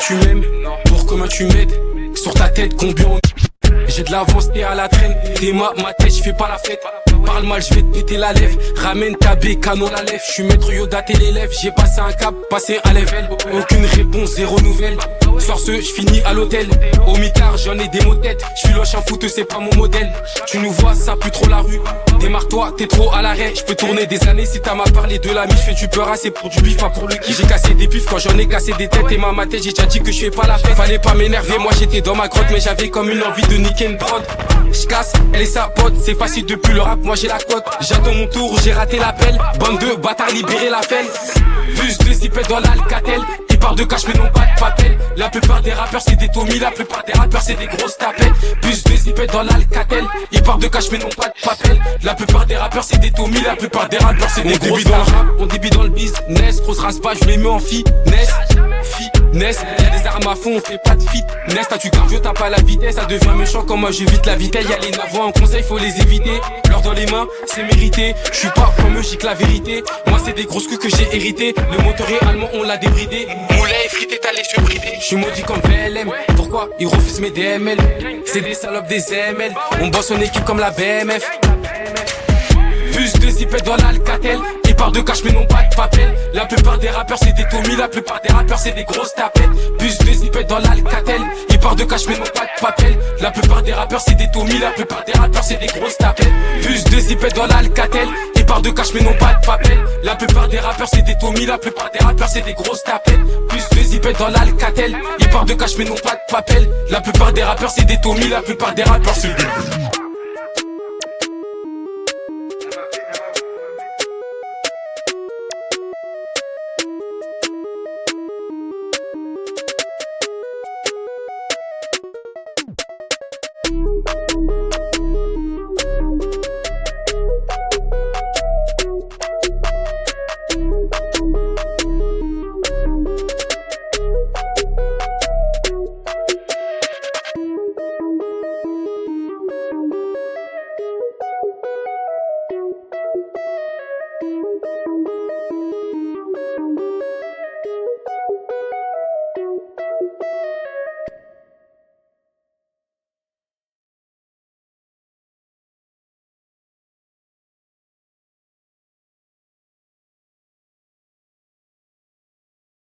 tu m'aimes, pour combien tu m'aides. Sur ta tête combien on... J'ai de l'avance, t'es à la traîne. T'es ma tête, j'fais pas la fête. Parle mal, j'vais te péter la lèvre. Ramène ta canon la lèvre. J'suis maître Yoda, t'es l'élève. J'ai passé un cap, passé un level. Aucune réponse, zéro nouvelle. Soir ce, j'finis à l'hôtel. Au mitard, j'en ai des mots de tête. J'suis loche un foot, c'est pas mon modèle. Tu nous vois, ça pue trop la rue. Démarre-toi, t'es trop à l'arrêt. J'peux tourner des années si t'as m'a parlé de l'ami. J'fais du peur, c'est pour du bif, pas pour le kiff. J'ai cassé des pifs quand j'en ai cassé des têtes. Et ma tête, j'ai déjà dit que j'fais pas la fête. Fallait pas m'énerver, moi j'étais dans ma grotte. Mais j'avais comme une envie de niquer une prod. J'casse, elle est sa pote. C'est facile depuis le rap, moi j'ai la cote. J'attends mon tour, j'ai raté l'appel. Bande de bâtards, libérez la peine. Plus de zipettes dans l'Alcatel. Ils parlent de cash mais non pas de papel. La plupart des rappeurs c'est des Tommy. La plupart des rappeurs c'est des grosses tapettes. Plus de zipettes dans l'Alcatel. Ils parlent de cash mais non pas de papel. La plupart des rappeurs c'est des Tommy. La plupart des rappeurs c'est des grosses tapettes. On débit dans le business. Grosse race pas, je les mets en finesse. Y'a des armes à fond, on fait pas de fitness. T'as du cardio, t'as pas la vitesse. Ça devient méchant comme moi, j'évite la vitesse. Y'a les navons en conseil, faut les éviter. L'or dans les mains, c'est mérité. J'suis pas comme eux, j'y la vérité. Moi c'est des grosses coups que j'ai hérité. Le moteur est allemand, on l'a débridé. Moulin effrité, t'as les cheveux bridés. J'suis maudit comme VLM. Pourquoi ils refusent mes DML? C'est des salopes des ML. On bosse en équipe comme la BMF. Plus de zipettes dans l'Alcatel. Ils parlent de cash mais non pas de papel. La plupart des rappeurs c'est des Tommy. La plupart des rappeurs c'est des grosses tapettes. Plus de zipettes dans l'Alcatel. Ils parlent de cash mais non pas de papel. La plupart des rappeurs c'est des Tommy. La plupart des rappeurs c'est des grosses tapettes. Plus de zipettes dans l'Alcatel. Ils parlent de cash mais non pas de papel. La plupart des rappeurs c'est des Tommy. La plupart des rappeurs c'est des grosses tapettes. Plus de zipettes dans l'Alcatel. Ils parlent de cash mais non pas de papel. La plupart des rappeurs c'est des Tommy. La plupart des rappeurs c'est des...